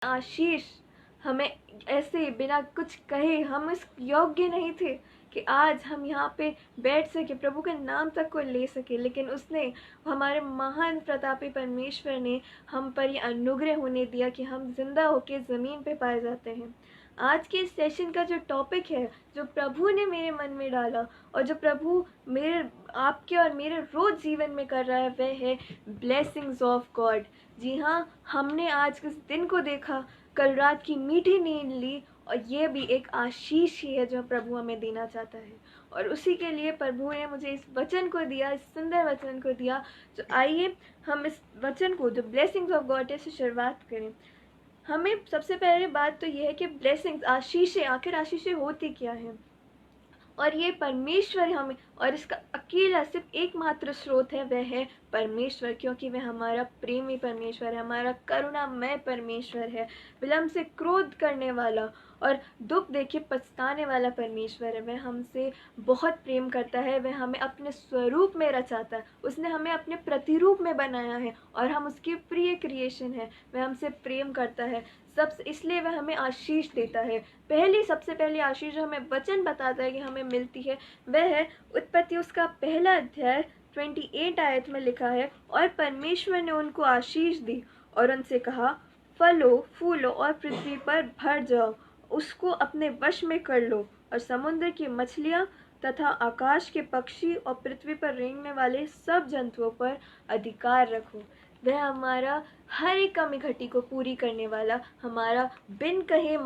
आशीष हमें ऐसे बिना कुछ कहे, हम इस योग्य नहीं थे कि आज हम यहाँ पे बैठ सके, प्रभु के नाम तक को ले सके, लेकिन उसने, हमारे महान प्रतापी परमेश्वर ने हम पर ये अनुग्रह होने दिया कि हम जिंदा होके ज़मीन पे पाए जाते हैं। आज के इस सेशन का जो टॉपिक है, जो प्रभु ने मेरे मन में डाला और जो प्रभु मेरे, आपके और मेरे रोज जीवन में कर रहा है, वह है ब्लेसिंग्स ऑफ गॉड। जी हाँ, हमने आज इस दिन को देखा, कल रात की मीठी नींद ली, और ये भी एक आशीष ही है जो प्रभु हमें देना चाहता है। और उसी के लिए प्रभु ने मुझे इस वचन को दिया, इस सुंदर वचन को दिया। तो आइए हम इस वचन को, जो ब्लेसिंग्स ऑफ गॉड है, से शुरुआत करें। हमें सबसे पहले बात तो यह है कि ब्लेसिंग्स, आशीषें, आखिर आशीषें होती क्या है, और ये परमेश्वर हमें, और इसका अकेला सिर्फ एकमात्र स्रोत है, वह है परमेश्वर, क्योंकि वह हमारा प्रेमी परमेश्वर है, हमारा करुणामय परमेश्वर है, विलम्ब से क्रोध करने वाला और दुख देखे पछताने वाला परमेश्वर है। वह हमसे बहुत प्रेम करता है, वह हमें अपने स्वरूप में रचाता है, उसने हमें अपने प्रतिरूप में बनाया है और हम उसकी प्रिय क्रिएशन है। वह हमसे प्रेम करता है, सबसे, इसलिए वह हमें आशीष देता है। सबसे पहली आशीष जो हमें वचन बताता है कि हमें मिलती है, वह है उत्पत्ति उसका पहला अध्याय 28 आयत में लिखा है, और परमेश्वर ने उनको आशीष दी और उनसे कहा, फलो फूलो और पृथ्वी पर भर जाओ, उसको अपने वश में कर लो, और समुद्र की मछलियाँ तथा आकाश के पक्षी और पृथ्वी पर रेंगने वाले सब जंतुओं पर अधिकार रखो। वह हमारा हर एक कमी घटी को पूरी करने वाला, हमारा बिन कहे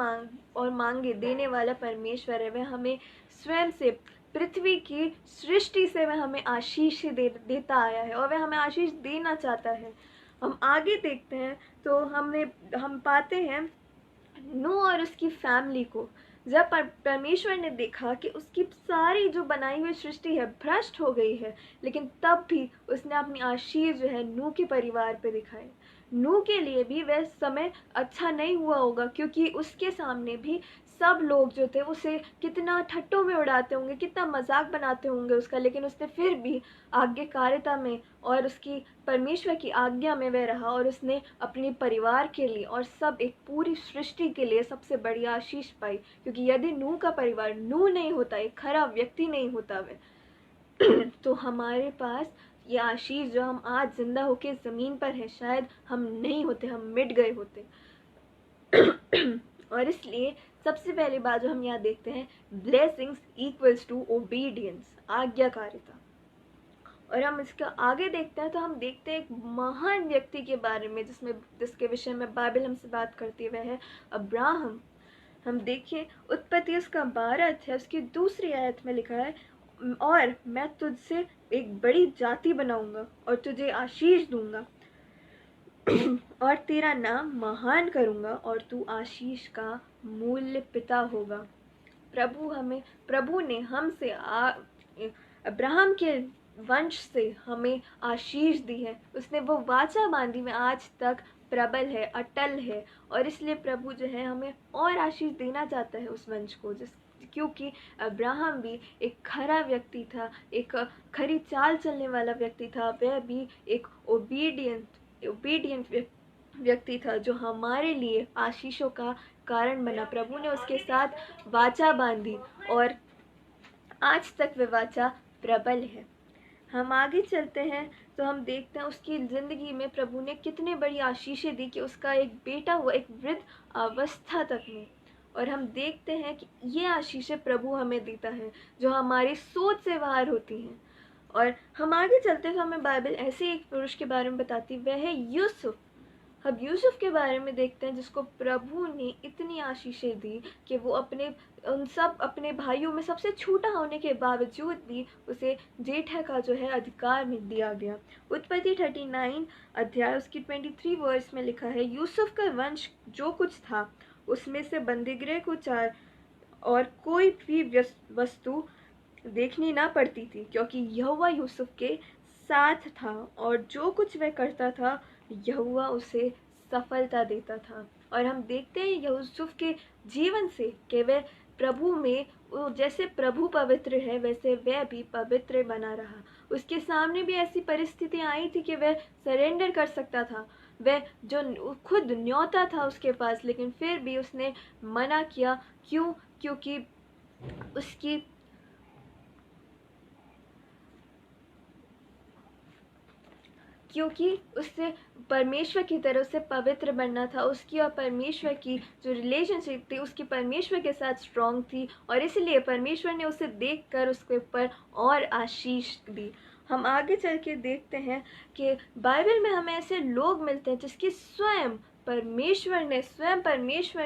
मांगे देने वाला परमेश्वर है। वह हमें स्वयं से, पृथ्वी की सृष्टि से वह हमें आशीष देता आया है, और वह हमें आशीष देना चाहता है। हम आगे देखते हैं तो हम पाते हैं नूह और उसकी फैमिली को। जब परमेश्वर ने देखा कि उसकी सारी जो बनाई हुई सृष्टि है भ्रष्ट हो गई है, लेकिन तब भी उसने अपनी आशीष जो है नूह के परिवार पे दिखाई। नूह के लिए भी वह समय अच्छा नहीं हुआ होगा, क्योंकि उसके सामने भी सब लोग जो थे उसे कितना ठट्टों में उड़ाते होंगे, कितना मजाक बनाते होंगे उसका, लेकिन उसने फिर भी आज्ञाकारिता में और उसकी परमेश्वर की आज्ञा में वह रहा, और उसने अपने परिवार के लिए और सब, एक पूरी सृष्टि के लिए सबसे बड़ी आशीष पाई। क्योंकि यदि नूह का परिवार, नूह नहीं होता, एक खराब व्यक्ति नहीं होता वह तो हमारे पास ये आशीष जो हम आज जिंदा होके ज़मीन पर है, शायद हम नहीं होते, हम मिट गए होते। और इसलिए सबसे पहली बात जो हम यहाँ देखते हैं, ब्लेसिंग्स इक्वल्स टू ओबीडियंस, आज्ञाकारिता। और हम इसका आगे देखते हैं तो हम देखते हैं एक महान व्यक्ति के बारे में, जिसके विषय में बाइबल हमसे बात करती है, वह है अब्राहम। हम देखिए उत्पत्ति उसका 12 अध्याय उसकी 2 आयत में लिखा है, और मैं तुझसे एक बड़ी जाति बनाऊंगा और तुझे आशीष दूंगा और तेरा नाम महान करूंगा और तू आशीष का मूल्य पिता होगा। प्रभु ने हमसे अब्राहम के वंश से हमें आशीष दी है। उसने वो वाचा बांधी में आज तक प्रबल है, अटल है, और इसलिए प्रभु जो है हमें और आशीष देना चाहता है उस वंश को, क्योंकि अब्राहम भी एक खरा व्यक्ति था, एक खरी चाल चलने वाला व्यक्ति था। वह भी एक ओबीडियंट व्यक्ति था, जो हमारे लिए आशीषों का कारण बना। प्रभु ने उसके साथ वाचा बांधी और आज तक वह वाचा प्रबल है। हम आगे चलते हैं तो हम देखते हैं उसकी ज़िंदगी में प्रभु ने कितने बड़ी आशीषें दी कि उसका एक बेटा हुआ एक वृद्ध अवस्था तक में। और हम देखते हैं कि ये आशीषें प्रभु हमें देता है जो हमारी सोच से बाहर होती हैं। और हम आगे चलते हैं तो हमें बाइबल ऐसे एक पुरुष के बारे में बताती, वह है यूसुफ। हम यूसुफ के बारे में देखते हैं जिसको प्रभु ने इतनी आशीषें दी कि वो अपने भाइयों में सबसे छोटा होने के बावजूद भी उसे जेठा का जो है अधिकार में दिया गया। उत्पत्ति 39 अध्याय उसकी 23 वर्स में लिखा है, यूसुफ का वंश जो कुछ था उसमें से बंदीगृह को चार और कोई भी वस्तु देखनी ना पड़ती थी, क्योंकि यहोवा यूसुफ के साथ था और जो कुछ वह करता था यहोवा उसे सफलता देता था। और हम देखते हैं यूसुफ के जीवन से कि वह प्रभु में, जैसे प्रभु पवित्र है वैसे वह भी पवित्र बना रहा। उसके सामने भी ऐसी परिस्थितियां आई थी कि वह सरेंडर कर सकता था, वह जो खुद न्योता था उसके पास, लेकिन फिर भी उसने मना किया। क्यों? क्योंकि उसकी क्योंकि उससे परमेश्वर की तरफ से पवित्र बनना था, उसकी और परमेश्वर की जो रिलेशनशिप थी उसकी परमेश्वर के साथ स्ट्रॉन्ग थी, और इसलिए परमेश्वर ने उसे देखकर उसके ऊपर और आशीष दी। हम आगे चल के देखते हैं कि बाइबल में हमें ऐसे लोग मिलते हैं जिसकी स्वयं परमेश्वर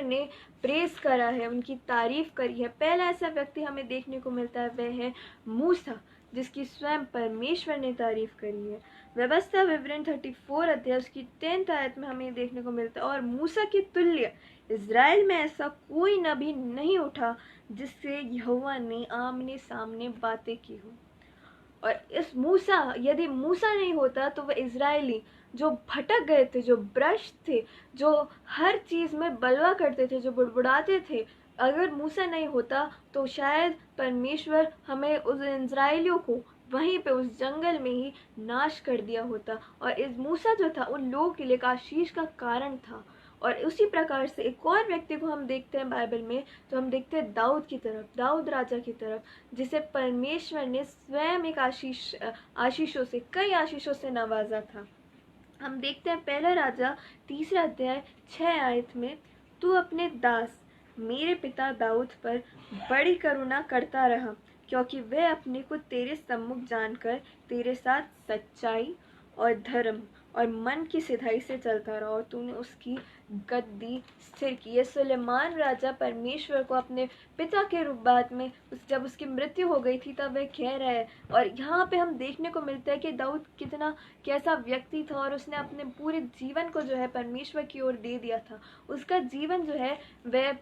ने प्रेस करा है, उनकी तारीफ करी है। पहला ऐसा व्यक्ति हमें देखने को मिलता है, वह है मूसा, जिसकी स्वयं परमेश्वर ने तारीफ करी है। व्यवस्था विवरण 34 अध्याय उसकी 10th आयत में हमें देखने को मिलता है, और मूसा के तुल्य इज़राइल में ऐसा कोई नबी नहीं उठा जिससे यहोवा ने आमने सामने बातें की हो। और यदि मूसा नहीं होता तो वह इज़राइली जो भटक गए थे, जो भ्रष्ट थे, जो हर चीज़ में बलवा करते थे, जो बुड़बुड़ाते थे, अगर मूसा नहीं होता तो शायद परमेश्वर हमें उस इज़राइलियों को वहीं पे उस जंगल में ही नाश कर दिया होता। और इस मूसा जो था उन लोगों के लिए एक आशीष का कारण था। और उसी प्रकार से एक और व्यक्ति को हम देखते हैं बाइबल में, तो हम देखते हैं दाऊद राजा की तरफ, जिसे परमेश्वर ने स्वयं एक कई आशीषों से नवाजा था। हम देखते हैं पहला राजा 3 अध्याय 6 आयत में, तू अपने दास मेरे पिता दाऊद पर बड़ी करुणा करता रहा, क्योंकि वह अपने को तेरे सम्मुख जानकर तेरे साथ सच्चाई और धर्म और मन की सिधाई से चलता रहा, और तूने उसकी गद्दी स्थिर की। ये सुलेमान राजा परमेश्वर को अपने पिता के रूप बाद में जब उसकी मृत्यु हो गई थी तब वह कह रहा है। और यहाँ पे हम देखने को मिलता है कि दाऊद कैसा व्यक्ति था, और उसने अपने पूरे जीवन को जो है परमेश्वर की ओर दे दिया था। उसका जीवन जो है वह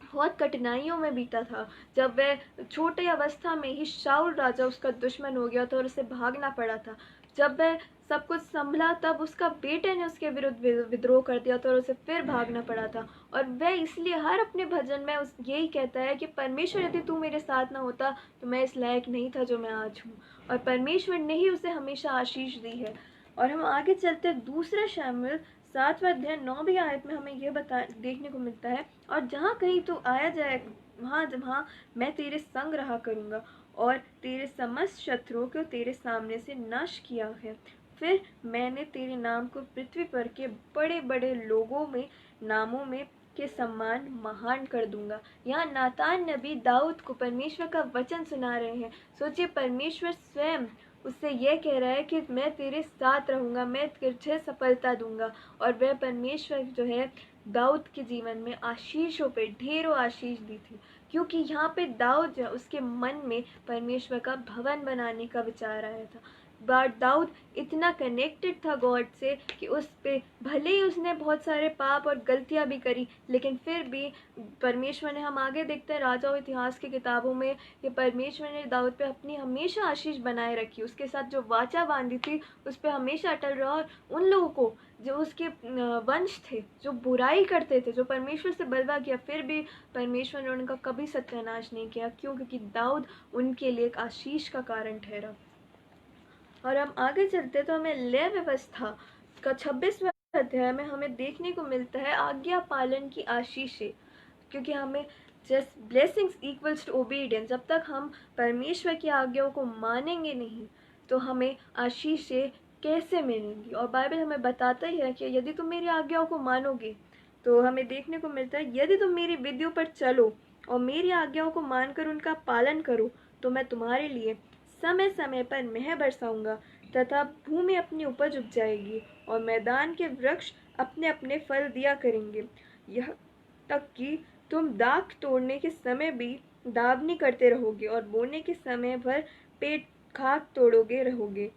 बहुत कठिनाइयों में बीता था। जब वह छोटे अवस्था में ही शाऊल राजा उसका दुश्मन हो गया था और उसे भागना पड़ा था। जब वह सब कुछ संभला तब उसका बेटे ने उसके विरुद्ध विद्रोह कर दिया था और उसे फिर भागना पड़ा था। और वह इसलिए हर अपने भजन में यही कहता है कि परमेश्वर यदि तू मेरे साथ ना होता तो मैं इस लायक नहीं था जो मैं आज हूँ। और परमेश्वर ने ही उसे हमेशा आशीष दी है। और हम आगे चलते हैं, दूसरा शमूएल 7वां अध्याय 9वीं आयत में हमें यह देखने को मिलता है, और जहाँ कहीं तू आया जाए वहाँ मैं तेरे संग रहा करूँगा, और तेरे समस्त शत्रुओं को तेरे सामने से नष्ट किया है। फिर मैंने तेरे नाम को पृथ्वी पर के बड़े बड़े लोगों में नामों में के सम्मान महान कर दूंगा। यहाँ नातान नबी दाऊद को परमेश्वर का वचन सुना रहे हैं। सोचिए, परमेश्वर स्वयं उससे यह कह रहा है कि मैं तेरे साथ रहूँगा, मैं तुझे सफलता दूंगा। और वह परमेश्वर जो है दाऊद के जीवन में आशीषों पे ढेरों आशीष दी थी, क्योंकि यहाँ पे दाऊद जो उसके मन में परमेश्वर का भवन बनाने का विचार आया था। बट दाऊद इतना कनेक्टेड था गॉड से कि उस पे भले ही उसने बहुत सारे पाप और गलतियां भी करी, लेकिन फिर भी परमेश्वर ने, हम आगे देखते हैं राजा और इतिहास की किताबों में, कि परमेश्वर ने दाऊद पे अपनी हमेशा आशीष बनाए रखी, उसके साथ जो वाचा बांधी थी उस पर हमेशा अटल रहा। और उन लोगों को जो उसके वंश थे, जो बुराई करते थे, जो परमेश्वर से बलवा किया, फिर भी परमेश्वर ने उनका कभी सत्यानाश नहीं किया। क्यों? क्योंकि दाऊद उनके लिए एक आशीष का कारण ठहरा। और हम आगे चलते तो हमें लय व्यवस्था का 26वां अध्याय में हमें देखने को मिलता है आज्ञा पालन की आशीषें, क्योंकि हमें just blessings equals to obedience, जब तक हम परमेश्वर की आज्ञाओं को मानेंगे नहीं तो हमें आशीषें कैसे मिलेंगी। और बाइबल हमें बताता ही है कि यदि तुम मेरी आज्ञाओं को मानोगे, तो हमें देखने को मिलता है, यदि तुम मेरी विधियों पर चलो और मेरी आज्ञाओं को मानकर उनका पालन करो, तो मैं तुम्हारे लिए समय समय पर मेंह बरसाऊंगा, तथा भूमि अपनी उपज उग जाएगी और मैदान के वृक्ष अपने अपने फल दिया करेंगे। यह तक कि तुम दाख तोड़ने के समय भी दावनी करते रहोगे और बोने के समय भर पेट खाक तोड़ोगे रहोगे।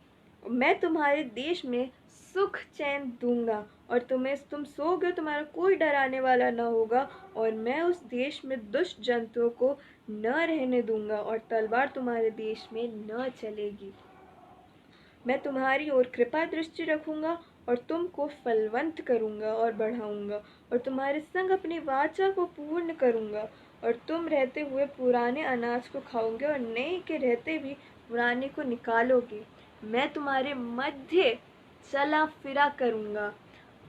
मैं तुम्हारे देश में सुख चैन दूंगा और तुम सोओगे, तुम्हारा कोई डराने वाला न होगा। और मैं उस देश में दुष्ट जंतुओं को न रहने दूंगा और तलवार तुम्हारे देश में न चलेगी। मैं तुम्हारी ओर कृपा दृष्टि रखूंगा और तुमको फलवंत करूंगा और बढ़ाऊंगा, और तुम्हारे संग अपनी वाचा को पूर्ण करूंगा। और तुम रहते हुए पुराने अनाज को खाओगे और नए के रहते भी पुराने को निकालोगे। मैं तुम्हारे मध्य चला फिरा करूंगा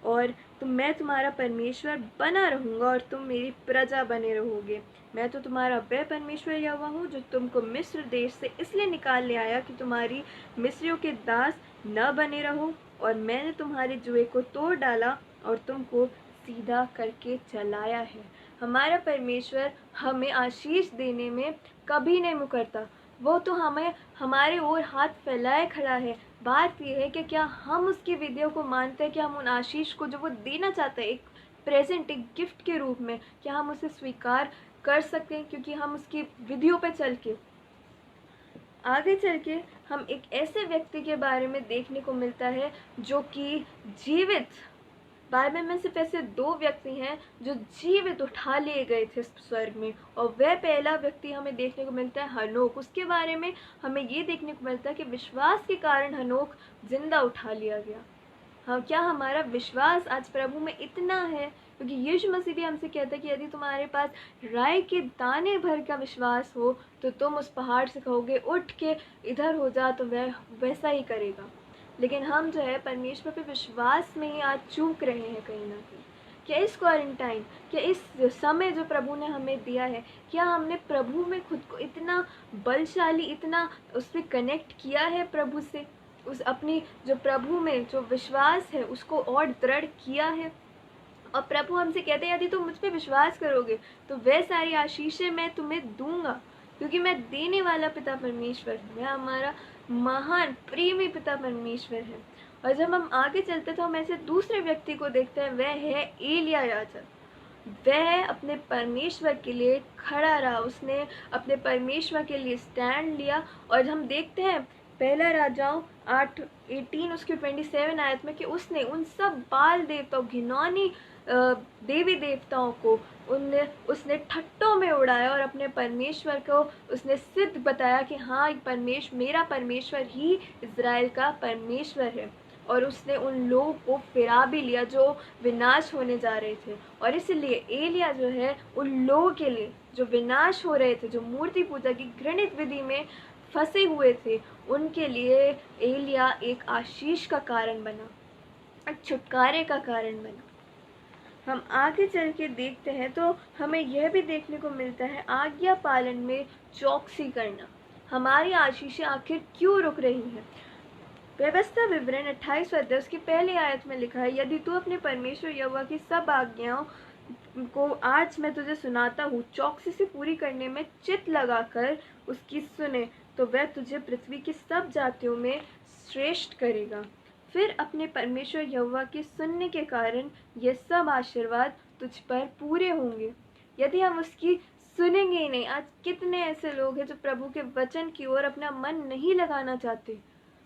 और मैं तुम्हारा परमेश्वर बना रहूँगा और तुम मेरी प्रजा बने रहोगे। मैं तो तुम्हारा वह परमेश्वर यहोवा हूँ जो तुमको मिस्र देश से इसलिए निकाल ले आया कि तुम्हारी मिस्रियों के दास न बने रहो, और मैंने तुम्हारे जुए को तोड़ डाला और तुमको सीधा करके चलाया है। हमारा परमेश्वर हमें आशीष देने में कभी नहीं मुकरता। वो तो हमें हमारे ओर हाथ फैलाए खड़ा है। बात यह है कि क्या हम उसकी विधियों को मानते हैं, कि हम उन आशीष को जो वो देना चाहता है एक प्रेजेंट, एक गिफ्ट के रूप में, क्या हम उसे स्वीकार कर सकते हैं, क्योंकि हम उसकी विधियों पे चल के आगे चल के हम एक ऐसे व्यक्ति के बारे में देखने को मिलता है जो कि जीवित, बाइबल में सिर्फ ऐसे 2 व्यक्ति हैं जो जीवित उठा लिए गए थे स्वर्ग में, और वह पहला व्यक्ति हमें देखने को मिलता है हनोक। उसके बारे में हमें ये देखने को मिलता है कि विश्वास के कारण हनोक जिंदा उठा लिया गया। हाँ, क्या हमारा विश्वास आज प्रभु में इतना है? क्योंकि यीशु मसीह भी हमसे कहता है कि यदि तुम्हारे पास राई के दाने भर का विश्वास हो तो तुम उस पहाड़ से कहोगे उठ के इधर हो जा, तो वह वैसा ही करेगा। लेकिन हम जो है परमेश्वर पे विश्वास में ही आज चूक रहे हैं कहीं ना कहीं। क्या इस क्वारंटाइन, क्या इस समय जो प्रभु ने हमें दिया है, क्या हमने प्रभु में खुद को इतना बलशाली, इतना उससे कनेक्ट किया है प्रभु से, उस अपनी जो प्रभु में जो विश्वास है उसको और दृढ़ किया है? और प्रभु हमसे कहते हैं यदि तुम मुझ पे विश्वास करोगे तो वह सारी आशीषें मैं तुम्हें दूंगा, क्योंकि मैं देने वाला पिता परमेश्वर हूँ, मैं हमारा महान प्रेमी पिता परमेश्वर है। और जब हम आगे चलते तो हम ऐसे दूसरे व्यक्ति को देखते हैं, वह है एलिया याजक। वह अपने परमेश्वर के लिए खड़ा रहा, उसने अपने परमेश्वर के लिए स्टैंड लिया। और हम देखते हैं पहला राजाओं 8:18 उसके 27 आयत में कि उसने उन सब बाल देवताओं, घिनौनी देवी देवताओं को उसने ठट्टों में उड़ाया और अपने परमेश्वर को उसने सिद्ध बताया कि हाँ, मेरा परमेश्वर ही इज़राइल का परमेश्वर है। और उसने उन लोगों को फिरा भी लिया जो विनाश होने जा रहे थे। और इसलिए एलिया जो है उन लोगों के लिए जो विनाश हो रहे थे, जो मूर्ति पूजा की घृणित विधि में फंसे हुए थे, उनके लिए एलिया एक आशीष का कारण बना, एक छुटकारे का कारण बना। हम आगे चल के देखते हैं तो हमें यह भी देखने को मिलता है आज्ञा पालन में चौकसी करना। हमारी आशीषें आखिर क्यों रुक रही हैं? व्यवस्था विवरण 28 अध्याय की पहली आयत में लिखा है, यदि तू अपने परमेश्वर यहोवा की सब आज्ञाओं को आज मैं तुझे सुनाता हूँ चौकसी से पूरी करने में चित्त लगाकर उसकी सुने, तो वह तुझे पृथ्वी की सब जातियों में श्रेष्ठ करेगा। फिर अपने परमेश्वर यहोवा की सुनने के कारण ये सब आशीर्वाद तुझ पर पूरे होंगे। यदि हम उसकी सुनेंगे ही नहीं, आज कितने ऐसे लोग हैं जो प्रभु के वचन की ओर अपना मन नहीं लगाना चाहते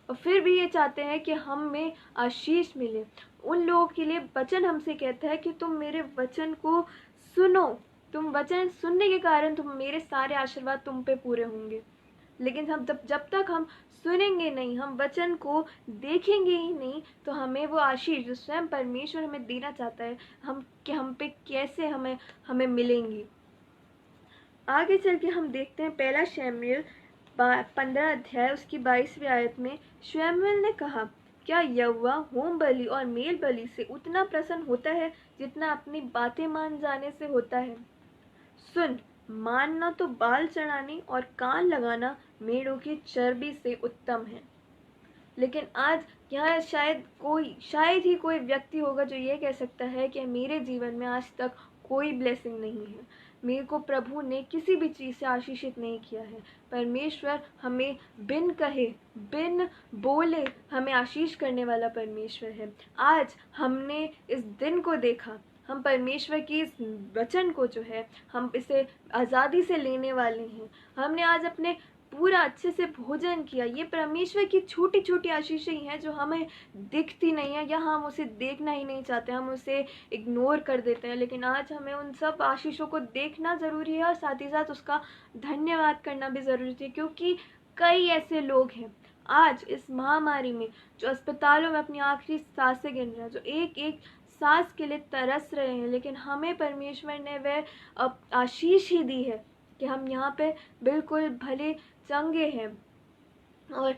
और फिर भी ये चाहते हैं कि हम में आशीष मिले। उन लोगों के लिए वचन हमसे कहता है कि तुम मेरे वचन को सुनो, तुम वचन सुनने के कारण तुम मेरे सारे आशीर्वाद तुम पे पूरे होंगे। लेकिन हम जब तक हम सुनेंगे नहीं, हम वचन को देखेंगे ही नहीं, तो हमें वो आशीष जो स्वयं परमेश्वर हमें देना चाहता है हम पे कैसे हमें मिलेंगी। आगे चल के हम देखते हैं पहला शमूएल 15 अध्याय उसकी 22वीं आयत में शमूएल ने कहा, क्या यहोवा होम बलि और मेल बलि से उतना प्रसन्न होता है जितना अपनी बातें मान जाने से होता है? सुन, मानना तो बाल चढ़ाने और कान लगाना मेढ़ों की चर्बी से उत्तम है। लेकिन आज यहाँ शायद ही कोई व्यक्ति होगा जो ये कह सकता है कि मेरे जीवन में आज तक कोई ब्लेसिंग नहीं है, मेरे को प्रभु ने किसी भी चीज़ से आशीषित नहीं किया है। परमेश्वर हमें बिन कहे बिन बोले हमें आशीष करने वाला परमेश्वर है। आज हमने इस दिन को देखा, हम परमेश्वर की इस वचन को जो है हम इसे आज़ादी से लेने वाले हैं। हमने आज अपने पूरा अच्छे से भोजन किया। ये परमेश्वर की छोटी छोटी आशीषें ही हैं जो हमें दिखती नहीं है या हम उसे देखना ही नहीं चाहते, हम उसे इग्नोर कर देते हैं। लेकिन आज हमें उन सब आशीषों को देखना ज़रूरी है और साथ ही साथ उसका धन्यवाद करना भी ज़रूरी है, क्योंकि कई ऐसे लोग हैं आज इस महामारी में जो अस्पतालों में अपनी आखिरी सांसें गिन रहे हैं, जो एक एक सांस के लिए तरस रहे हैं। लेकिन हमें परमेश्वर ने वह आशीष ही दी है कि हम यहाँ पे बिल्कुल भले चंगे हैं। और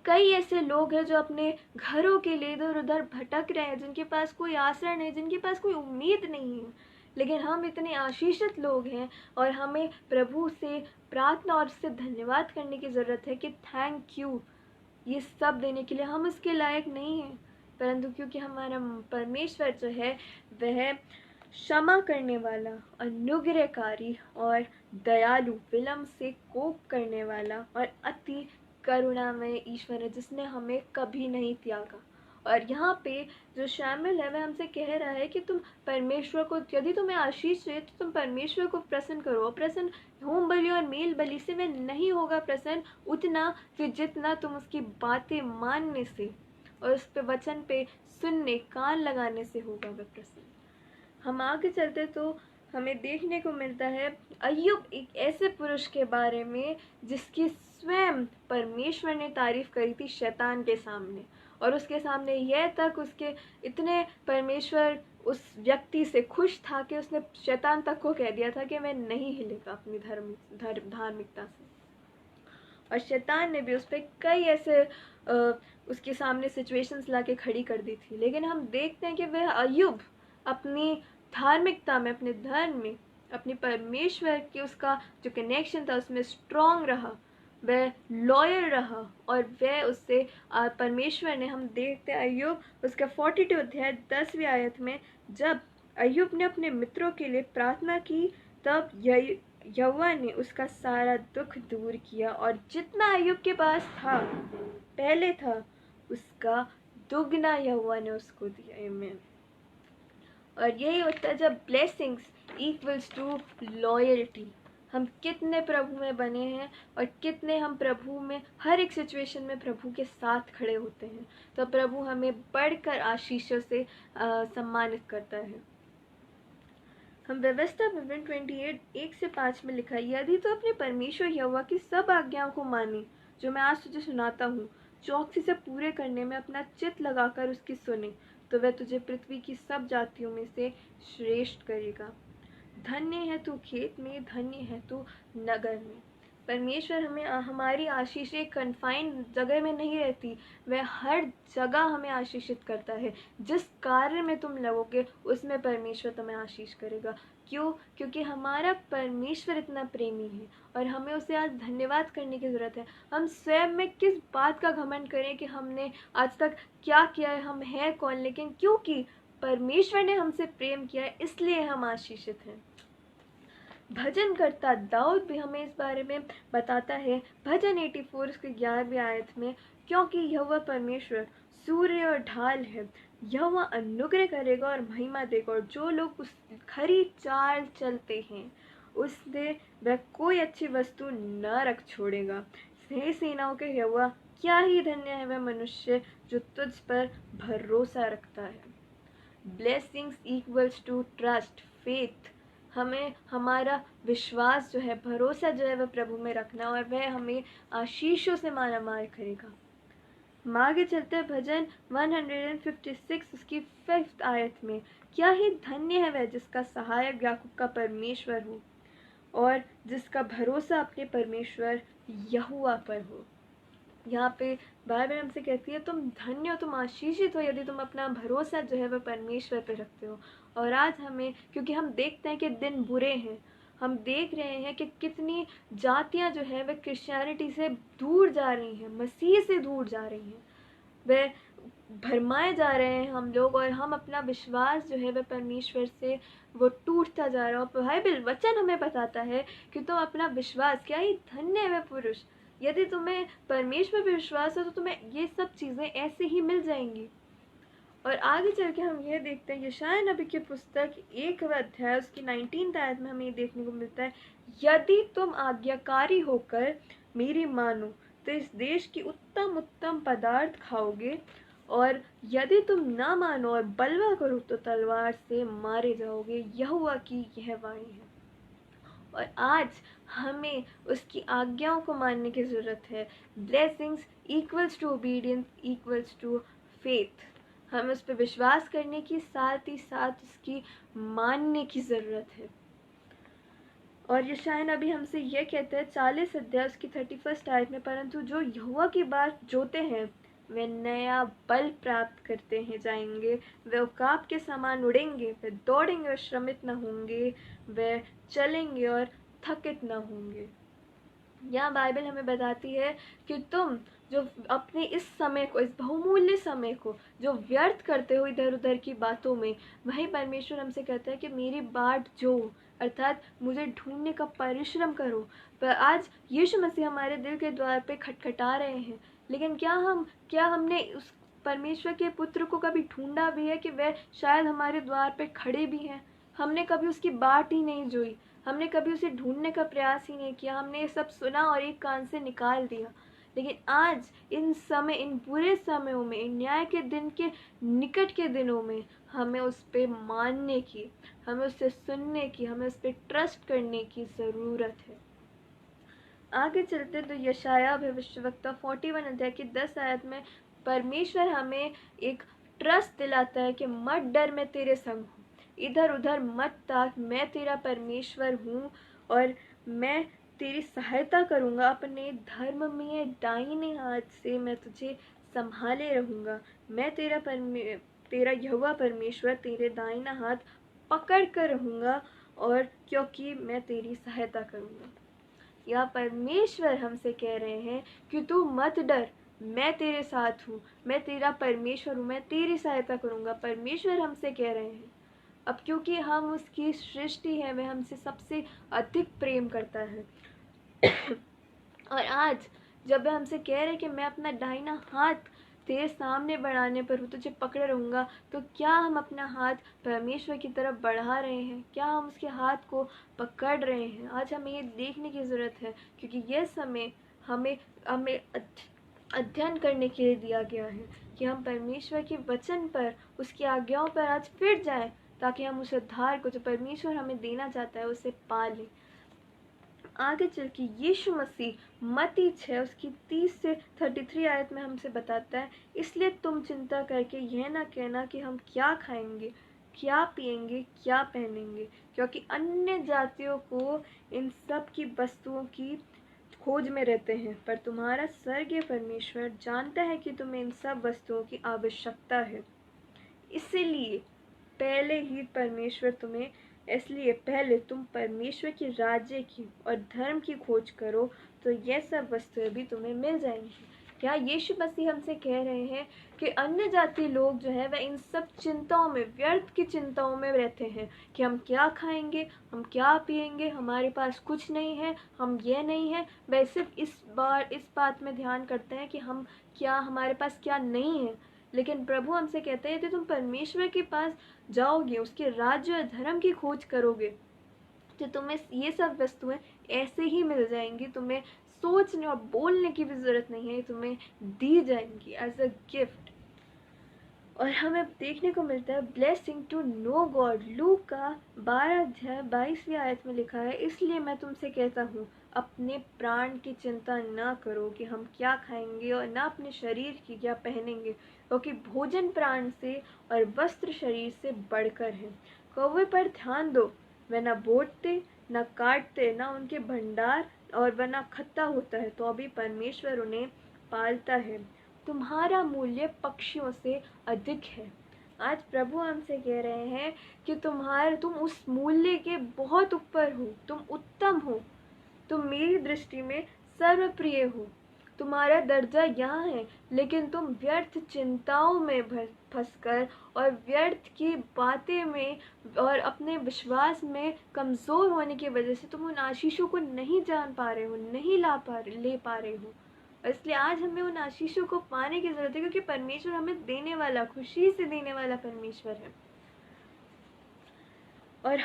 कई ऐसे लोग हैं जो अपने घरों के लिए इधर उधर भटक रहे हैं, जिनके पास कोई आश्रय नहीं, जिनके पास कोई उम्मीद नहीं है। लेकिन हम इतने आशीषित लोग हैं और हमें प्रभु से प्रार्थना और उससे धन्यवाद करने की ज़रूरत है कि थैंक यू ये सब देने के लिए। हम उसके लायक नहीं हैं, परंतु क्योंकि हमारा परमेश्वर जो है वह क्षमा करने वाला, अनुग्रहकारी और दयालु, विलंब से कोप करने वाला और अति करुणामय ईश्वर है, जिसने हमें कभी नहीं त्यागा। और यहाँ पे जो शामिल है वह हमसे कह रहा है कि तुम परमेश्वर को, यदि तुम्हें आशीष चाहिए तो तुम परमेश्वर को प्रसन्न करो। प्रसन्न होम बलि और मेल बलि से वह नहीं होगा प्रसन्न उतना कि जितना तुम उसकी बातें मानने से और उस पे वचन पे सुनने, कान लगाने से होगा वह प्रसन्न। हम आगे चलते तो हमें देखने को मिलता है अय्यूब एक ऐसे पुरुष के बारे में जिसकी स्वयं परमेश्वर ने तारीफ करी थी शैतान के सामने, और उसके सामने यह तक उसके इतने परमेश्वर उस व्यक्ति से खुश था कि उसने शैतान तक को कह दिया था कि मैं नहीं हिलेगा अपनी धार्मिकता से। और शैतान ने भी उस पर कई ऐसे उसके सामने सिचुएशंस ला के खड़ी कर दी थी। लेकिन हम देखते हैं कि वह अय्यूब अपनी धार्मिकता में, अपने धर्म में, अपने परमेश्वर की उसका जो कनेक्शन था उसमें स्ट्रांग रहा, वह लॉयल रहा। और वह उससे परमेश्वर ने, हम देखते हैं अय्यूब उसका 42 अध्याय 10वीं आयत में, जब अय्यूब ने अपने मित्रों के लिए प्रार्थना की तब यहोवा ने उसका सारा दुख दूर किया और जितना अय्यूब के पास था पहले था उसका दुगना यहोवा ने उसको दिया। आमीन। और यही होता है जब ब्लेसिंग्स इक्वल्स टू लॉयल्टी। हम कितने प्रभु में बने हैं और कितने हम प्रभु में हर एक सिचुएशन में प्रभु के साथ खड़े होते हैं, तो प्रभु हमें बढ़कर आशीषों से सम्मानित करता है। हम व्यवस्था विवरण 28 1-5 में लिखा है, यदि तो अपने परमेश्वर यहोवा की सब आज्ञाओं को माने जो मैं आज तुझे सुनाता हूँ, चौकसी से पूरे करने में अपना चित्त लगाकर उसकी सुने, तो वह तुझे पृथ्वी की सब जातियों में से श्रेष्ठ करेगा। धन्य है तू खेत में, धन्य है तू नगर में। परमेश्वर हमें, हमारी आशीषें कन्फाइंड जगह में नहीं रहती, वह हर जगह हमें आशीषित करता है। जिस कार्य में तुम लगोगे उसमें परमेश्वर तुम्हें आशीष करेगा। क्यों? क्योंकि हमारा परमेश्वर इतना प्रेमी है और हमें उसे आज धन्यवाद करने की ज़रूरत है। हम स्वयं में किस बात का घमंड करें कि हमने आज तक क्या किया है, हम हैं कौन, लेकिन क्योंकि परमेश्वर ने हमसे प्रेम किया है इसलिए हम आशीषित हैं। भजन करता दाऊद भी हमें इस बारे में बताता है, भजन 84 उसके 11वीं आयत में, क्योंकि यहोवा परमेश्वर सूर्य और ढाल है, यहोवा अनुग्रह करेगा और महिमा देगा, और जो लोग उस खरी चाल चलते हैं उससे वह कोई अच्छी वस्तु न रख छोड़ेगा। हे सेनाओं के यहोवा, क्या ही धन्य है वह मनुष्य जो तुझ पर भरोसा रखता है। Blessings equals to trust, faith. हमें हमारा विश्वास जो है, भरोसा जो है वह प्रभु में रखना, और वह हमें आशीषों से माला माल करेगा। हम आगे चलते हैं भजन 156 उसकी 5th आयत में, क्या ही धन्य है वह जिसका सहायक याकूब का परमेश्वर हो और जिसका भरोसा अपने परमेश्वर यहोवा पर हो। यहाँ पे बाइबल हमसे कहती है तुम धन्य हो, तुम आशीषित हो यदि तुम अपना भरोसा जो है वह परमेश्वर पे रखते हो। और आज हमें, क्योंकि हम देखते हैं कि दिन बुरे हैं, हम देख रहे हैं कि कितनी जातियाँ जो है वह क्रिश्चियनिटी से दूर जा रही हैं, मसीह से दूर जा रही हैं, वह भरमाए जा रहे हैं हम लोग, और हम अपना विश्वास जो है वह परमेश्वर से वो टूटता जा रहा है। और बाइबल वचन हमें बताता है कि तुम अपना विश्वास, क्या ही धन्य है वह पुरुष, यदि तुम्हें परमेश्वर पर विश्वास है तो तुम्हें ये सब चीज़ें ऐसे ही मिल जाएंगी। और आगे चल के हम ये देखते हैं यशायाह नबी की पुस्तक 1 अध्याय उसकी 19th आयत में हमें ये देखने को मिलता है, यदि तुम आज्ञाकारी होकर मेरी मानो तो इस देश की उत्तम उत्तम पदार्थ खाओगे, और यदि तुम ना मानो और बलवा करो तो तलवार से मारे जाओगे। यहोवा की यह वाणी है। और आज हमें उसकी आज्ञाओं को मानने की ज़रूरत है। Blessings equals to obedience equals to faith. हमें उस पर विश्वास करने की, साथ ही साथ उसकी मानने की ज़रूरत है। और यशायाह नबी हमसे यह कहते हैं 40 अध्याय उसकी 31 आयत में, परंतु जो यहोवा की बात जोते हैं वे नया बल प्राप्त करते हैं जाएंगे, वे उकाब के समान उड़ेंगे, वे दौड़ेंगे और श्रमित न होंगे, वे चलेंगे और थकित न होंगे। यह बाइबल हमें बताती है कि तुम जो अपने इस समय को, इस बहुमूल्य समय को जो व्यर्थ करते हो इधर उधर की बातों में, वही परमेश्वर हमसे कहता है कि मेरी बाट जो, अर्थात मुझे ढूंढने का परिश्रम करो। पर आज यीशु मसीह हमारे दिल के द्वार पे खटखटा रहे हैं, लेकिन क्या हमने उस परमेश्वर के पुत्र को कभी ढूंढा भी है कि वह शायद हमारे द्वार पे खड़े भी हैं? हमने कभी उसकी बाट ही नहीं जोई, हमने कभी उसे ढूंढने का प्रयास ही नहीं किया, हमने ये सब सुना और एक कान से निकाल दिया। लेकिन आज इन समय, इन बुरे समयों में, इन न्याय के दिन के निकट के दिनों में हमें उस पर मानने की, हमें उससे सुनने की, हमें उस पर ट्रस्ट करने की ज़रूरत है। आगे चलते तो यशायाह भविष्यवक्ता 41 अध्याय की 10 आयत में परमेश्वर हमें एक ट्रस्ट दिलाता है कि मत डर, मैं तेरे संग हूँ, इधर उधर मत ताक, मैं तेरा परमेश्वर हूँ और मैं तेरी सहायता करूँगा, अपने धर्ममय दाहिने हाथ से मैं तुझे संभाले रहूँगा, मैं तेरा यहोवा परमेश्वर तेरे दाहिना हाथ पकड़ कर रहूँगा, और क्योंकि मैं तेरी सहायता करूँगा। या परमेश्वर हमसे कह रहे हैं कि तू मत डर, मैं तेरे साथ हूँ, मैं तेरा परमेश्वर हूँ, मैं तेरी सहायता करूँगा। परमेश्वर हमसे कह रहे हैं। अब क्योंकि हम उसकी सृष्टि है, वह हमसे सबसे अधिक प्रेम करता है और आज जब वह हमसे कह रहे कि मैं अपना दाहिना हाथ तेरे सामने बढ़ाने पर हूँ, तुझे पकड़े रहूँगा, तो क्या हम अपना हाथ परमेश्वर की तरफ बढ़ा रहे हैं? क्या हम उसके हाथ को पकड़ रहे हैं? आज हमें ये देखने की ज़रूरत है, क्योंकि यह समय हमें हमें अध्ययन करने के लिए दिया गया है कि हम परमेश्वर के वचन पर, उसकी आज्ञाओं पर आज फिर जाएं, ताकि हम उस उद्धार को जो परमेश्वर हमें देना चाहता है उसे पा लें। आगे चल के यीशु मसीह मत्ती 6 उसकी 30 से 33 आयत में हमसे बताता है, इसलिए तुम चिंता करके यह ना कहना कि हम क्या खाएंगे, क्या पिएंगे, क्या पहनेंगे, क्योंकि अन्य जातियों को इन सब की वस्तुओं की खोज में रहते हैं, पर तुम्हारा स्वर्गीय परमेश्वर जानता है कि तुम्हें इन सब वस्तुओं की आवश्यकता है। इसलिए पहले तुम परमेश्वर के राज्य की और धर्म की खोज करो, तो यह सब वस्तुएं भी तुम्हें मिल जाएंगी। क्या यीशु मसीह हमसे कह रहे हैं कि अन्य जाति लोग जो है वह इन सब चिंताओं में, व्यर्थ की चिंताओं में रहते हैं कि हम क्या खाएंगे, हम क्या पिएंगे, हमारे पास कुछ नहीं है, हम ये नहीं है। वह सिर्फ इस बात में ध्यान करते हैं कि हमारे पास क्या नहीं है। लेकिन प्रभु हमसे कहते हैं कि तुम परमेश्वर के पास जाओगे, उसके राज्य और धर्म की खोज करोगे, तो तुम्हें ये सब वस्तुएं ऐसे ही मिल जाएंगी। तुम्हें सोचने और बोलने की भी जरूरत नहीं है, तुम्हें दी जाएंगी एज अ गिफ्ट। और हमें देखने को मिलता है blessing to know God. Luke का 12 अध्याय 22वीं आयत में लिखा है, इसलिए मैं तुमसे कहता हूँ अपने प्राण की चिंता ना करो कि हम क्या खाएंगे, और ना अपने शरीर की क्या पहनेंगे, क्योंकि भोजन प्राण से और वस्त्र शरीर से बढ़कर है। कौवे पर ध्यान दो, वह न बोटते न काटते, न उनके भंडार और वह न खत्ता होता है, तो अभी परमेश्वर उन्हें पालता है। तुम्हारा मूल्य पक्षियों से अधिक है। आज प्रभु हमसे कह रहे हैं कि तुम उस मूल्य के बहुत ऊपर हो, तुम उत्तम हो, तुम मेरी दृष्टि में सर्वप्रिय हो। तुम्हारा दर्जा यहाँ है, लेकिन तुम व्यर्थ चिंताओं में फंसकर और व्यर्थ की बातें में और अपने विश्वास में कमज़ोर होने की वजह से तुम उन आशीषों को नहीं जान पा रहे हो, नहीं ले पा रहे हो। इसलिए आज हमें उन आशीषों को पाने की ज़रूरत है, क्योंकि परमेश्वर हमें देने वाला, खुशी से देने वाला परमेश्वर है। और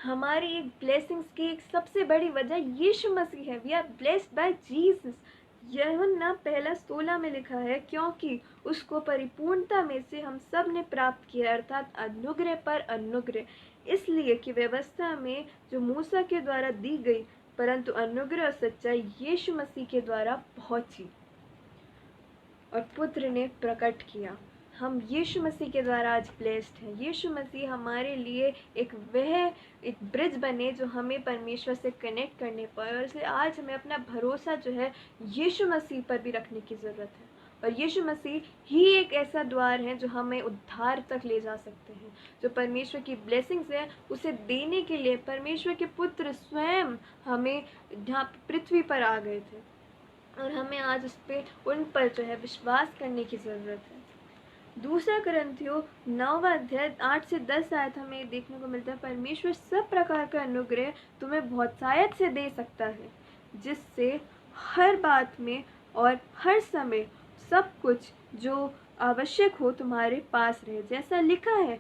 हमारी एक ब्लेसिंग्स की एक सबसे बड़ी वजह यीशु मसीह है। We are blessed by Jesus. यूहन्ना 1:16 में लिखा है, क्योंकि उसको परिपूर्णता में से हम सब ने प्राप्त किया, अर्थात अनुग्रह पर अनुग्रह, इसलिए कि व्यवस्था में जो मूसा के द्वारा दी गई, परंतु अनुग्रह और सच्चाई यीशु मसीह के द्वारा पहुंची और पुत्र ने प्रकट किया। हम यीशु मसीह के द्वारा आज ब्लेस्ड हैं। यीशु मसीह हमारे लिए एक ब्रिज बने जो हमें परमेश्वर से कनेक्ट करने पाए, और इसलिए आज हमें अपना भरोसा जो है यीशु मसीह पर भी रखने की ज़रूरत है। और यीशु मसीह ही एक ऐसा द्वार है जो हमें उद्धार तक ले जा सकते हैं। जो परमेश्वर की ब्लेसिंग्स है उसे देने के लिए परमेश्वर के पुत्र स्वयं हमें यहाँ पृथ्वी पर आ गए थे, और हमें आज उन पर जो है विश्वास करने की ज़रूरत है। दूसरा कुरिन्थियों 9वां अध्याय 8 से 10 आयत हमें देखने को मिलता है, परमेश्वर सब प्रकार का अनुग्रह तुम्हें बहुतायत से दे सकता है, जिससे हर बात में और हर समय सब कुछ जो आवश्यक हो तुम्हारे पास रहे। जैसा लिखा है,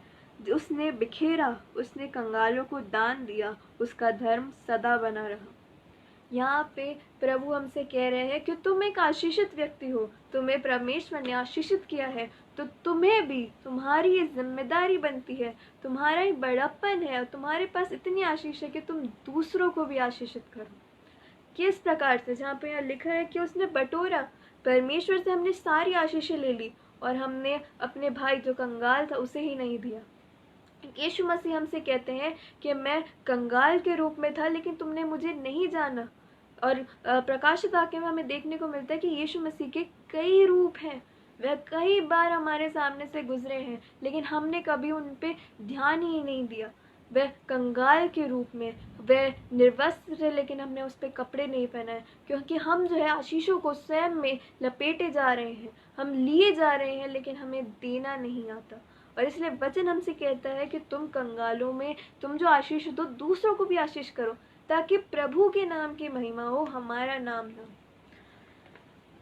उसने बिखेरा, उसने कंगालों को दान दिया, उसका धर्म सदा बना रहा। यहाँ पे प्रभु हमसे कह रहे हैं कि तुम एक आशीषित व्यक्ति हो, तुम्हें परमेश्वर ने आशीषित किया है, तो तुम्हें भी तुम्हारी ये जिम्मेदारी बनती है, तुम्हारा ही बड़प्पन है और तुम्हारे पास इतनी आशीष है कि तुम दूसरों को भी आशीषित करो। किस प्रकार से? जहाँ पे यहाँ लिखा है कि उसने बटोरा, परमेश्वर से हमने सारी आशीषें ले ली और हमने अपने भाई जो कंगाल था उसे ही नहीं दिया। यीशु मसीह हमसे कहते हैं कि मैं कंगाल के रूप में था लेकिन तुमने मुझे नहीं जाना। और प्रकाशित वाक्य में हमें देखने को मिलता है कि यीशु मसीह के कई रूप हैं, वह कई बार हमारे सामने से गुजरे हैं, लेकिन हमने कभी उन पे ध्यान ही नहीं दिया। वह कंगाल के रूप में, वह निर्वस्त्र थे लेकिन हमने उस पर कपड़े नहीं पहनाए, क्योंकि हम जो है आशीषों को स्वयं में लपेटे जा रहे हैं, हम लिए जा रहे हैं लेकिन हमें देना नहीं आता। और इसलिए वचन हमसे कहता है कि तुम कंगालों में तुम जो आशीष दो, दूसरों को भी आशीष करो, ताकि प्रभु के नाम की महिमा हो, हमारा नाम ना हो।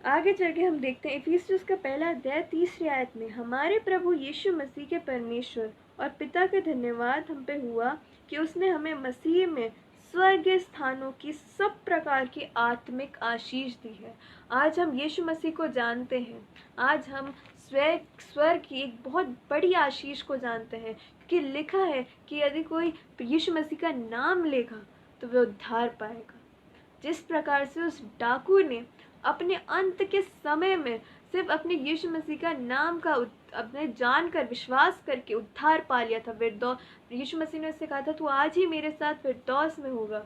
आगे चल के हम देखते हैं इफिसियों का 1 अध्याय 3 आयत में, हमारे प्रभु यीशु मसीह के परमेश्वर और पिता का धन्यवाद हम पे हुआ कि उसने हमें मसीह में स्वर्गीय स्थानों की सब प्रकार की आत्मिक आशीष दी है। आज हम यीशु मसीह को जानते हैं, आज हम स्वर्ग की एक बहुत बड़ी आशीष को जानते हैं, क्योंकि लिखा है कि यदि कोई यीशु मसीह का नाम लेगा तो वह उद्धार पाएगा। जिस प्रकार से उस डाकू ने अपने अंत के समय में सिर्फ अपने यीशु मसीह का नाम का अपने जानकर विश्वास करके उद्धार पा लिया था, यीशु मसीह ने उससे कहा था तू आज ही मेरे साथ फिरदौस में होगा।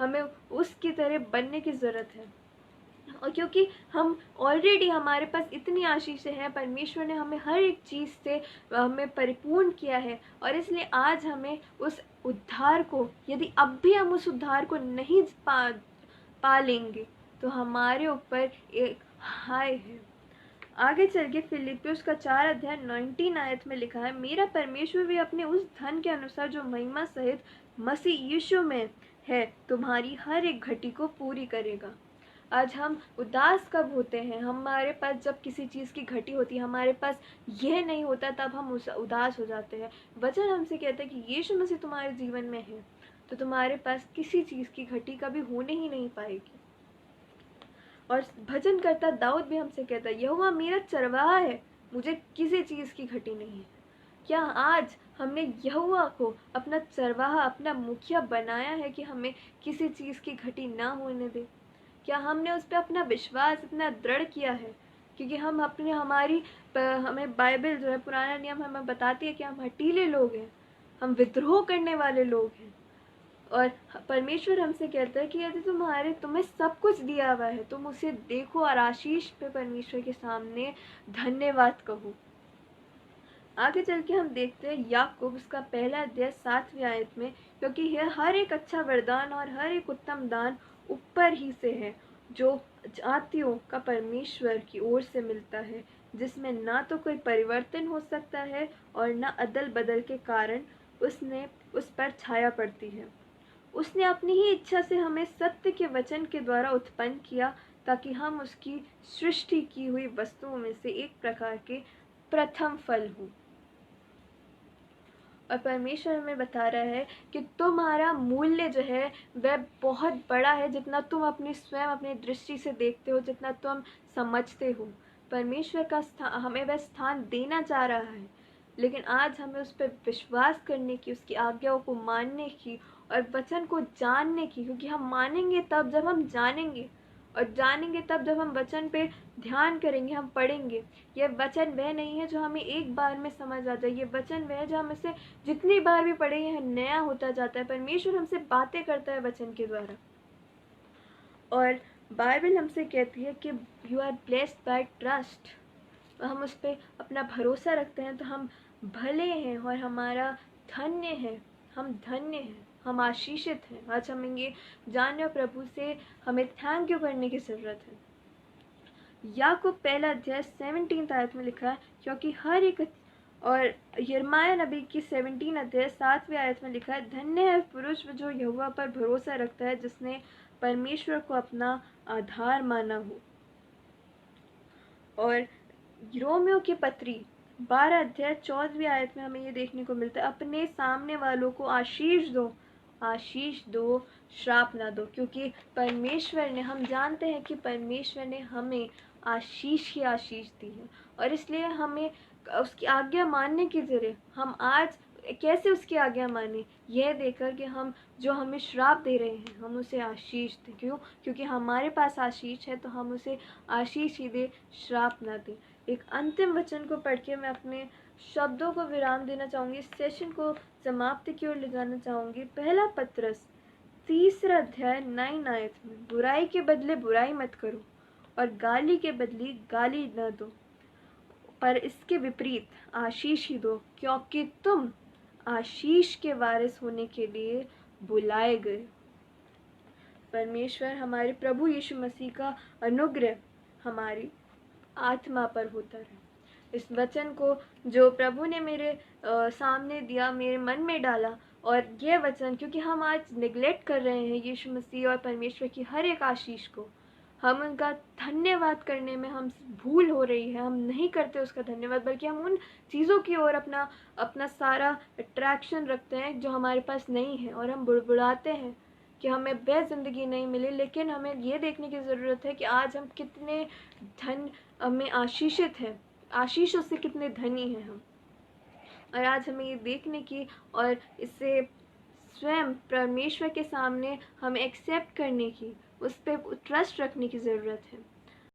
हमें उसकी तरह बनने की ज़रूरत है, और क्योंकि हम ऑलरेडी हमारे पास इतनी आशीषें हैं, परमेश्वर ने हमें हर एक चीज़ से हमें परिपूर्ण किया है, और इसलिए आज हमें उस उद्धार को, यदि अब भी हम उस उद्धार को नहीं पा लेंगे तो हमारे ऊपर एक हाय है। आगे चल के फिलिपियों का 4 अध्याय 19 आयत में लिखा है, मेरा परमेश्वर भी अपने उस धन के अनुसार जो महिमा सहित मसीह यीशु में है तुम्हारी हर एक घटी को पूरी करेगा। आज हम उदास कब होते हैं? हमारे पास जब किसी चीज़ की घटी होती है, हमारे पास यह नहीं होता, तब हम उदास हो जाते हैं। वचन हमसे कहता है कि यीशु मसीह तुम्हारे जीवन में है तो तुम्हारे पास किसी चीज़ की घटी कभी होने ही नहीं पाएगी। और भजन करता दाऊद भी हमसे कहता है, यहोवा मेरा चरवाहा है, मुझे किसी चीज़ की घटी नहीं है। क्या आज हमने यहोवा को अपना चरवाहा, अपना मुखिया बनाया है कि हमें किसी चीज़ की घटी ना होने दे? क्या हमने उस पर अपना विश्वास इतना दृढ़ किया है? क्योंकि हम हमें बाइबल जो है, पुराना नियम हमें बताती है कि हम हठीले लोग हैं, हम विद्रोह करने वाले लोग हैं, और परमेश्वर हमसे कहता है कि यदि तुम्हें सब कुछ दिया हुआ है, तुम उसे देखो और आशीष पे परमेश्वर के सामने धन्यवाद कहो। आगे चल के हम देखते हैं याकूब उसका 1 अध्याय 7 आयत में, क्योंकि यह हर एक अच्छा वरदान और हर एक उत्तम दान ऊपर ही से है, जो जातियों का परमेश्वर की ओर से मिलता है, जिसमें ना तो कोई परिवर्तन हो सकता है और ना अदल बदल के कारण उस पर छाया पड़ती है। उसने अपनी ही इच्छा से हमें सत्य के वचन के द्वारा उत्पन्न किया, ताकि हम उसकी सृष्टि की हुई वस्तुओं में से एक प्रकार के प्रथम फल हों। और परमेश्वर हमें बता रहा है कि तुम्हारा मूल्य जो है वह बहुत बड़ा है, जितना तुम अपनी स्वयं अपनी दृष्टि से देखते हो, जितना तुम समझते हो। परमेश्वर का हमें वह स्थान देना चाह रहा है, लेकिन आज हमें उस पर विश्वास करने की, उसकी आज्ञाओं को मानने की और वचन को जानने की, क्योंकि हम मानेंगे तब जब हम जानेंगे। और जानेंगे तब जब हम वचन पे ध्यान करेंगे, हम पढ़ेंगे। यह वचन वह नहीं है जो हमें एक बार में समझ आ जाए, ये वचन वह है जो हम इसे जितनी बार भी पढ़े यह नया होता जाता है। परमेश्वर हमसे बातें करता है वचन के द्वारा। और बाइबल हमसे कहती है कि you are blessed by trust, हम उस पर अपना भरोसा रखते हैं तो हम भले हैं और हमारा धन्य है, हम धन्य हैं, हम आशीषित हैं। आज हम ये जाने और प्रभु से हमें थैंक यू करने की ज़रूरत है। याकूब पहला अध्याय 17 आयत में लिखा है, क्योंकि हर एक, और यिर्मयाह नबी की 17 अध्याय 7वीं आयत में लिखा है, धन्य है पुरुष जो यहोवा पर भरोसा रखता है, जिसने परमेश्वर को अपना आधार माना हो। और रोमियो की पत्री 12 अध्याय 14वीं आयत में हमें ये देखने को मिलता है, अपने सामने वालों को आशीष दो, श्राप ना दो। क्योंकि परमेश्वर ने, हम जानते हैं कि परमेश्वर ने हमें आशीष ही आशीष दी है, और इसलिए हमें उसकी आज्ञा मानने के जरिए हम आज कैसे उसकी आज्ञा माने, यह देखकर कि हम जो हमें श्राप दे रहे हैं हम उसे आशीष दें। क्यों? क्योंकि हमारे पास आशीष है तो हम उसे आशीष ही दे, श्राप ना दें। एक अंतिम वचन को पढ़ के मैं अपने शब्दों को विराम देना चाहूँगी, इस सेशन को समाप्ति की ओर ले जाना चाहूँगी। पहला पत्रस 3 अध्याय 9 आयत में, बुराई के बदले बुराई मत करो और गाली के बदले गाली न दो, पर इसके विपरीत आशीष ही दो, क्योंकि तुम आशीष के वारिस होने के लिए बुलाए गए। परमेश्वर हमारे प्रभु यीशु मसीह का अनुग्रह हमारी आत्मा पर होता रहे। इस वचन को जो प्रभु ने मेरे सामने दिया, मेरे मन में डाला, और यह वचन क्योंकि हम आज निगलेक्ट कर रहे हैं यीशु मसीह और परमेश्वर की हर एक आशीष को, हम उनका धन्यवाद करने में हम भूल हो रही है, हम नहीं करते उसका धन्यवाद, बल्कि हम उन चीज़ों की ओर अपना सारा अट्रैक्शन रखते हैं जो हमारे पास नहीं है, और हम बुड़बुड़ाते हैं कि हमें वह ज़िंदगी नहीं मिली। लेकिन हमें ये देखने की ज़रूरत है कि आज हम कितने में आशीषित हैं, आशीषों से कितने धनी हैं हम। और आज हमें ये देखने की और इसे स्वयं परमेश्वर के सामने हमें एक्सेप्ट करने की, उस पर ट्रस्ट रखने की ज़रूरत है।